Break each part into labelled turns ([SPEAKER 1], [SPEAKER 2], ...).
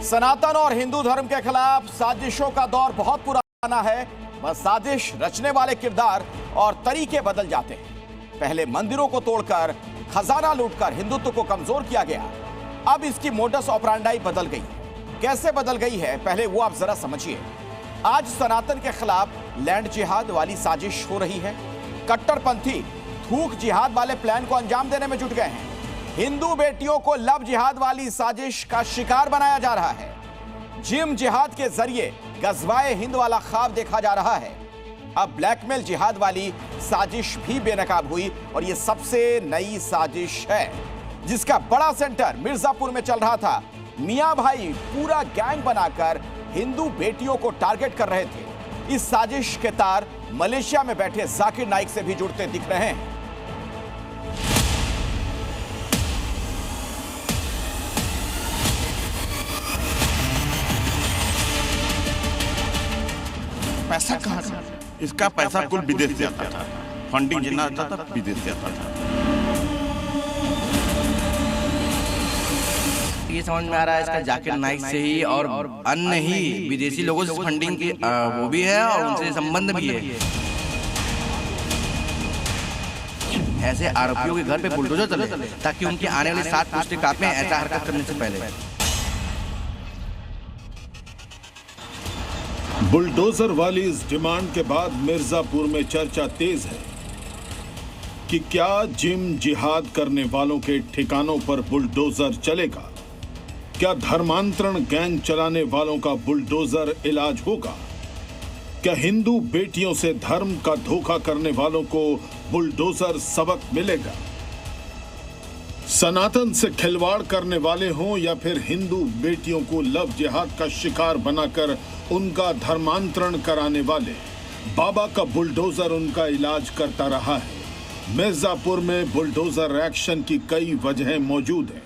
[SPEAKER 1] सनातन और हिंदू धर्म के खिलाफ साजिशों का दौर बहुत पुराना है। बस साजिश रचने वाले किरदार और तरीके बदल जाते हैं। पहले मंदिरों को तोड़कर खजाना लूटकर हिंदुत्व को कमजोर किया गया। अब इसकी मोडस ऑपरेंडाई बदल गई है। कैसे बदल गई है पहले वो आप जरा समझिए। आज सनातन के खिलाफ लैंड जिहाद वाली साजिश हो रही है। कट्टरपंथी थूक जिहाद वाले प्लान को अंजाम देने में जुट गए हैं। हिंदू बेटियों को लव जिहाद वाली साजिश का शिकार बनाया जा रहा है। जिम जिहाद के जरिए गजवाए हिंद वाला ख्वाब देखा जा रहा है। अब ब्लैकमेल जिहाद वाली साजिश भी बेनकाब हुई और यह सबसे नई साजिश है जिसका बड़ा सेंटर मिर्जापुर में चल रहा था। मियां भाई पूरा गैंग बनाकर हिंदू बेटियों को टारगेट कर रहे थे। इस साजिश के तार मलेशिया में बैठे जाकिर नाइक से भी जुड़ते दिख रहे हैं।
[SPEAKER 2] पैसा कहाँ से? इसका पैसा कुल विदेश से आता था। फंडिंग जितना आता था विदेश से आता था।
[SPEAKER 3] ये समझ में आ रहा है इसका जाकिर नाइक से ही और अन्य ही विदेशी लोगों से फंडिंग की वो भी है और उनसे संबंध भी है। ऐसे आरोपियों के घर पे बुलडोजर चले ताकि उनकी आने वाली 7 पुश्तें कांपें ऐसा हरकत करने से पहले।
[SPEAKER 4] बुलडोजर वाली इस डिमांड के बाद मिर्जापुर में चर्चा तेज है कि क्या जिम जिहाद करने वालों के ठिकानों पर बुलडोजर चलेगा? क्या धर्मांतरण गैंग चलाने वालों का बुलडोजर इलाज होगा? क्या हिंदू बेटियों से धर्म का धोखा करने वालों को बुलडोजर सबक मिलेगा? सनातन से खिलवाड़ करने वाले हों या फिर हिंदू बेटियों को लव जिहाद का शिकार बनाकर उनका धर्मांतरण कराने वाले, बाबा का बुलडोजर उनका इलाज करता रहा है। मिर्जापुर में बुलडोजर एक्शन की कई वजहें मौजूद हैं।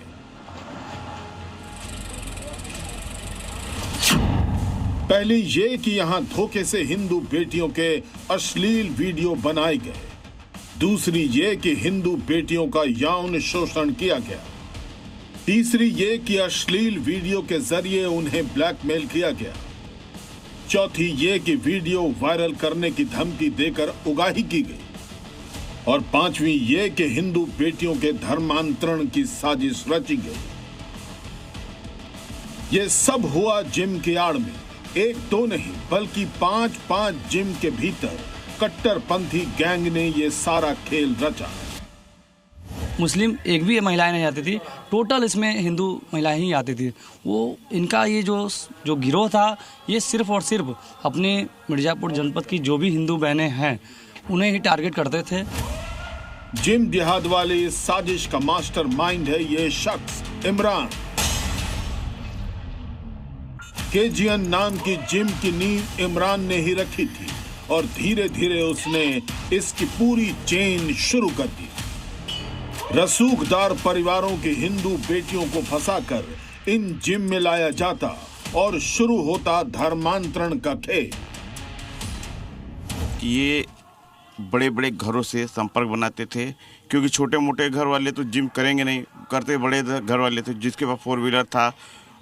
[SPEAKER 4] पहली ये कि यहां धोखे से हिंदू बेटियों के अश्लील वीडियो बनाए गए। दूसरी ये कि हिंदू बेटियों का यौन शोषण किया गया। तीसरी ये कि अश्लील वीडियो के जरिए उन्हें ब्लैकमेल किया गया। चौथी ये कि वीडियो वायरल करने की धमकी देकर उगाही की गई। और पांचवी ये कि हिंदू बेटियों के धर्मांतरण की साजिश रची गई। ये सब हुआ जिम की आड़ में। एक दो नहीं बल्कि 5 जिम के भीतर कट्टरपंथी गैंग ने ये सारा खेल रचा।
[SPEAKER 5] मुस्लिम एक भी महिलाएं नहीं आती थी, टोटल इसमें हिंदू महिलाएं ही आती थी। वो इनका ये जो गिरोह था ये सिर्फ और सिर्फ अपने मिर्जापुर जनपद की जो भी हिंदू बहनें हैं उन्हें ही टारगेट करते थे।
[SPEAKER 4] जिम जिहाद वाली इस साजिश का मास्टरमाइंड है ये शख्स इमरान। केजीएन नाम की जिम की नींव इमरान ने ही रखी थी और धीरे धीरे उसने इसकी पूरी चेन शुरू कर दी। रसूखदार परिवारों की हिंदू बेटियों को फंसाकर इन जिम में लाया जाता और शुरू होता धर्मांतरण का खेल।
[SPEAKER 2] ये बड़े बड़े घरों से संपर्क बनाते थे क्योंकि छोटे मोटे घर वाले तो जिम करेंगे नहीं, करते बड़े घर वाले थे जिसके पास 4 व्हीलर था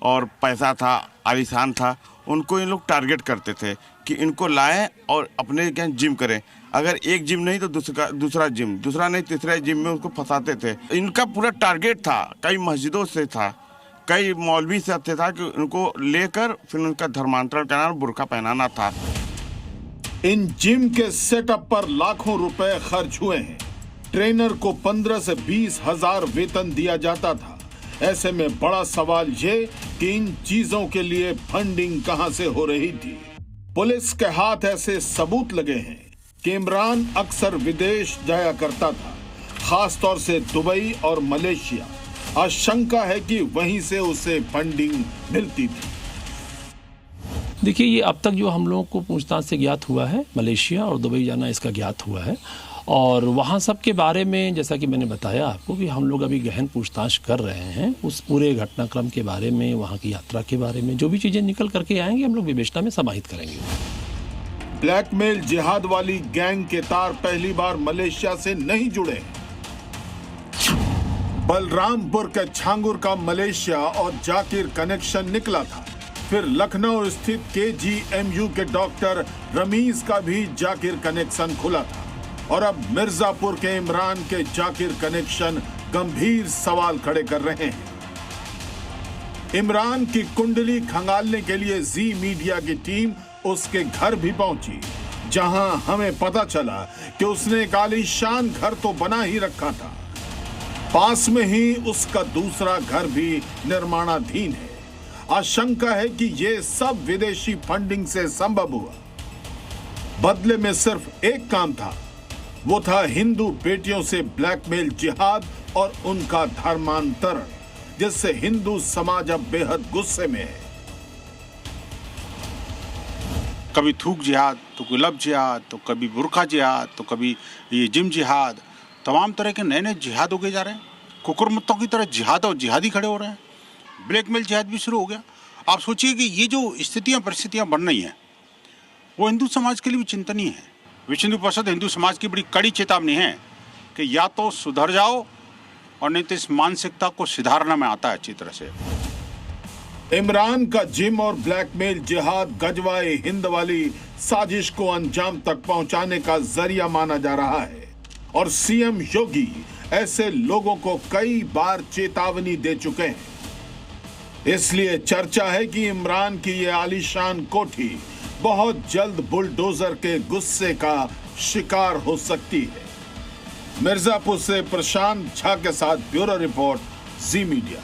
[SPEAKER 2] और पैसा था, आलीशान था, उनको इन लोग टारगेट करते थे कि इनको लाएं और अपने क्या जिम करें। अगर एक जिम नहीं तो दूसरा जिम, दूसरा नहीं तीसरा जिम में उनको फंसाते थे। इनका पूरा टारगेट था, कई मस्जिदों से था, कई मौलवी से था कि उनको लेकर फिर उनका धर्मांतरण करना, बुर्का पहनाना था।
[SPEAKER 4] इन जिम के सेटअप पर लाखों रुपए खर्च हुए हैं। ट्रेनर को 15 से 20 हजार वेतन दिया जाता था। ऐसे में बड़ा सवाल ये कि इन चीजों के लिए फंडिंग कहां से हो रही थी। पुलिस के हाथ ऐसे सबूत लगे हैं कि इमरान अक्सर विदेश जाया करता था, खासतौर से दुबई और मलेशिया। आशंका है कि वहीं से उसे फंडिंग मिलती थी।
[SPEAKER 6] देखिए, ये अब तक जो हम लोगों को पूछताछ से ज्ञात हुआ है, मलेशिया और दुबई जाना इसका ज्ञात हुआ है। और वहाँ सब के बारे में जैसा कि मैंने बताया आपको कि हम लोग अभी गहन पूछताछ कर रहे हैं उस पूरे घटनाक्रम के बारे में, वहाँ की यात्रा के बारे में। जो भी चीज़ें निकल करके आएंगी हम लोग विवेचना में समाहित करेंगे।
[SPEAKER 4] ब्लैकमेल जिहाद वाली गैंग के तार पहली बार मलेशिया से नहीं जुड़े। बलरामपुर के छांगुर का मलेशिया और जाकिर कनेक्शन निकला था। फिर लखनऊ स्थित KGMU के डॉक्टर रमीज का भी जाकिर कनेक्शन खुला था और अब मिर्जापुर के इमरान के जाकिर कनेक्शन गंभीर सवाल खड़े कर रहे हैं। इमरान की कुंडली खंगालने के लिए जी मीडिया की टीम उसके घर भी पहुंची, जहां हमें पता चला कि उसने एक आलीशान घर तो बना ही रखा था, पास में ही उसका दूसरा घर भी निर्माणाधीन है। आशंका है कि यह सब विदेशी फंडिंग से संभव हुआ। बदले में सिर्फ एक काम था, वो था हिंदू बेटियों से ब्लैकमेल जिहाद और उनका धर्मांतरण, जिससे हिंदू समाज अब बेहद गुस्से में है।
[SPEAKER 7] कभी थूक जिहाद, तो गुलब जिहाद, तो कभी बुरखा जिहाद, तो कभी ये जिम जिहाद, तमाम तरह के नए नए जिहाद उगे जा रहे हैं। कुकुरमुत्तों की तरह जिहाद और जिहादी खड़े हो रहे हैं। ब्लैकमेल जिहाद भी शुरू हो गया। आप सोचिए कि ये जो स्थितियां परिस्थितियां बन रही हैं वो हिंदू समाज के लिए भी चिंतनीय है। विश्व हिंदू परिषद हिंदू समाज की बड़ी कड़ी चेतावनी है कि या तो सुधर जाओ और नहीं तो इस मानसिकता को सुधारना में आता है अच्छी तरह से।
[SPEAKER 4] इमरान का जिम और ब्लैकमेल जिहाद गजवाए हिंद वाली साजिश को अंजाम तक पहुंचाने का जरिया माना जा रहा है और सीएम योगी ऐसे लोगों को कई बार चेतावनी दे चुके हैं। इसलिए चर्चा है कि इमरान की ये आलीशान कोठी बहुत जल्द बुलडोजर के गुस्से का शिकार हो सकती है। मिर्जापुर से प्रशांत झा के साथ ब्यूरो रिपोर्ट, जी मीडिया।